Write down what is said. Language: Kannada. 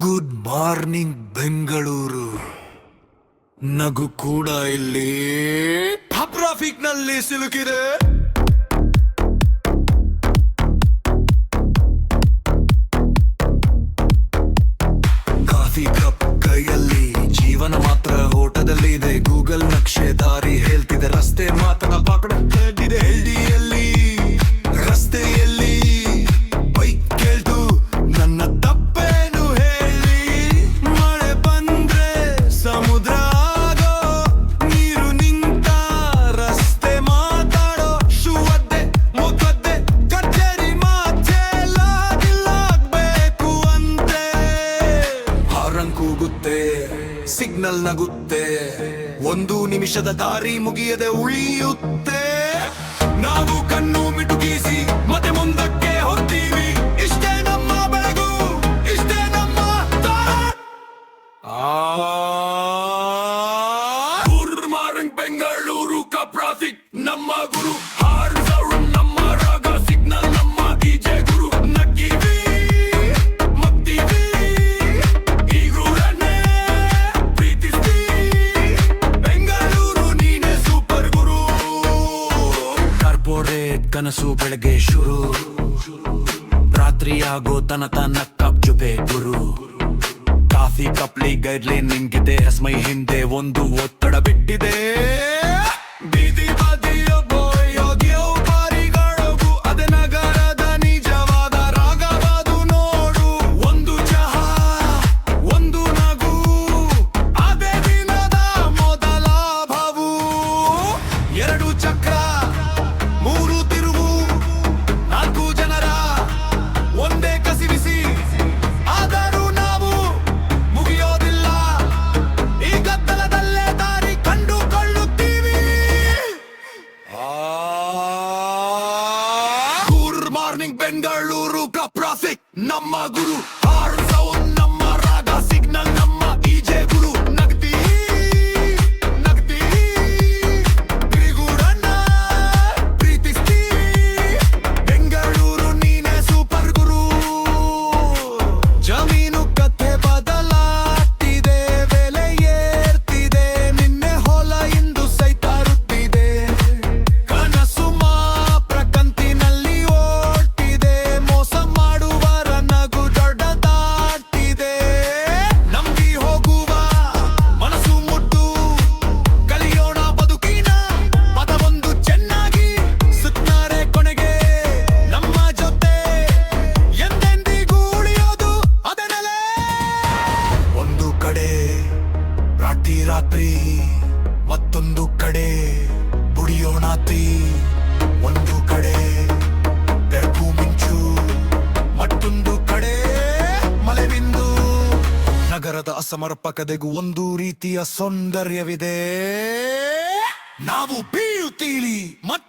Good morning Bengaluru. ನಗು ಕೂಡ ಇಲ್ಲಿ ಟ್ರಾಫಿಕ್ ನಲ್ಲಿ ಸಿಲುಕಿದೆ. ಕಾಫಿ ಕಪ್ ಕೈಯಲ್ಲಿ, ಜೀವನ ಮಾತ್ರ ಓಟದಲ್ಲಿ ಇದೆ. ಗೂಗಲ್ ನಕ್ಷೆ ದಾರಿ ಹೇಳ್ತಿದೆ, ರಸ್ತೆ ಮಾತ್ರ ಪಾಕಡೆ ಹೆಲ್ದಿಯಲ್ಲಿ. ರಸ್ತೆಯಲ್ಲಿ ಬೈಕ್ ಕೇಳ್ತು ನನ್ನ ತಪ್ಪೇನು ಹೇಳಿ. ಮಳೆ ಬಂದ್ರೆ ಸಮುದ್ರ ಆಗೋ, ನೀರು ನಿಂತ ರಸ್ತೆ ಮಾತಾಡೋ. ಶೂವದ್ದೆ ಮುಖದ್ದೆ ಕಚೇರಿ ಮಾಚೇಲಾಗಿಲ್ಲಾಗ್ಬೇಕು ಅಂತೆ. ಹಾರನ್ ಕೂಗುತ್ತೆ, ಸಿಗ್ನಲ್ ನಗುತ್ತೆ, ಒಂದು ನಿಮಿಷದ ದಾರಿ ಮುಗಿಯದೆ ಉಳಿಯುತ್ತೆ. ನಾವು ಕಣ್ಣು ಮಿಟುಕಿಸಿ ಮತ್ತೆ ಮುಂದಕ್ಕೆ ಹೋಗ್ತೀವಿ. ಇಷ್ಟೇ ನಮ್ಮ ಬೆಳಗು, ಇಷ್ಟೇ ನಮ್ಮ ಗುಡ್ ಮಾರ್ನಿಂಗ್ ಬೆಂಗಳೂರು ಕಾ ಟ್ರಾಫಿಕ್ ನಮ್ಮ ಗುರು. ನಮ್ಮ ರಾಗ ಸಿಗ್ನಲ್ ನಮ್ಮ ಡಿಜೆ ಗುರು. ನಗ್ತೀವಿ ಮಗ್ತೀವಿ ಈ ಗುರನ್ನೇ ಪ್ರೀತಿಸ್ತೀವಿ. ಬೆಂಗಳೂರು ನೀನೆ ಸೂಪರ್ ಗುರು. ಕಾರ್ಪೊರೇಟ್ ಕನಸು ಬೆಳಗ್ಗೆ ಶುರು, ರಾತ್ರಿ ಆಗೋ ತನಕ ನಕ್ಕಪ್ ಜುಬೆ ಗುರು. ಕಾಫಿ ಕಪ್ಲಿ ಗೈಡ್ಲೈನ್ ನಿಂಗಿದೆ, ಹಸ್ಮೈ ಹಿಂದೆ ಒಂದು ಒತ್ತಡ ಬಿಟ್ಟಿದೆ. ಬೀದಿ ಬದಿಯ ಬೋಯೋಗ್ಯೋ ಪಾರಿಗಳಗು, ಅದೇ ನಗರದ ನಿಜವಾದ ರಾಗವಾದು ನೋಡು. ಒಂದು ಚಹಾ ಒಂದು ನಗು, ಅದೇ ದಿನದ ಮೊದಲ ಭಾವು. ಎರಡು ಚಕ್ರ ಮೂರು ತಿರುವು, ನಾಲ್ಕು ಜನರ ಒಂದೇ ಕಸಿವಿಸಿ. ಆದರೂ ನಾವು ಮುಗಿಯೋದಿಲ್ಲ, ಈ ಗದ್ದಲದಲ್ಲೇ ದಾರಿ ಕಂಡುಕೊಳ್ಳುತ್ತೀವಿ. ಗುಡ್ ಮಾರ್ನಿಂಗ್ ಬೆಂಗಳೂರು ಕಾ ಟ್ರಾಫಿಕ್ ನಮ್ಮ ಗುರು. ನಮ್ಮ ರಾಗ ಸಿಗ್ನಲ್ ನಮ್ಮ ಡಿಜೆ ಗುರು. ನಗ್ತಿ ನಗ್ತಿ ಗಿರಿಗೂರನ್ನ ಪ್ರೀತಿಸ್ತಿ. ಬೆಂಗಳೂರು ನೀನೆ ಸೂಪರ್ ಗುರು. ಜಮೀನು ಕಥೆ ಬದಲಾಗ್ತಿದೆ, ಬೆಲೆ ಏರ್ತಿದೆ, ನಿನ್ನೆ ಹೊಲ ಇಂದು ಸೈತಾರುತ್ತಿದೆ. ಕನಸು ಮಾತ್ರ ಕಂತಿನಲ್ಲಿ ಓಡ್ತಿದೆ, ಮೋಸ ಮಾಡುವರ ನಗು ದೊಡ್ಡದಾಗ್ತಿದೆ. ನಂಬಿ ಹೋಗುವ ಮನಸ್ಸು ಮುಟ್ಟು, ಕಲಿಯೋಣ ಬದುಕಿನ ಪದವೊಂದು ಚೆನ್ನಾಗಿ. ಸುತ್ತಾರೆ ಕೊನೆಗೆ ನಮ್ಮ ಜೊತೆ, ಎಂದೆಂದಿಗೂ ಉಳಿಯೋದು ಅದನಲ್ಲೇ. ಒಂದು ಕಡೆ ರಾತ್ರಿ, ಮತ್ತೊಂದು ಕಡೆ ಬುಡಿಯೋಣಾತಿ. ಒಂದು ಕಡೆ ಬೆಳಕು ಮಿಂಚು, ಮತ್ತೊಂದು ಕಡೆ ಮಳೆಬಿಂದು. ನಗರದ ಅಸಮರ್ಪಕತೆಗೂ ಒಂದು ರೀತಿಯ ಸೌಂದರ್ಯವಿದೆ. ನಾವು ಬೀಳುತ್ತೀಲಿ ಮತ್ತೆ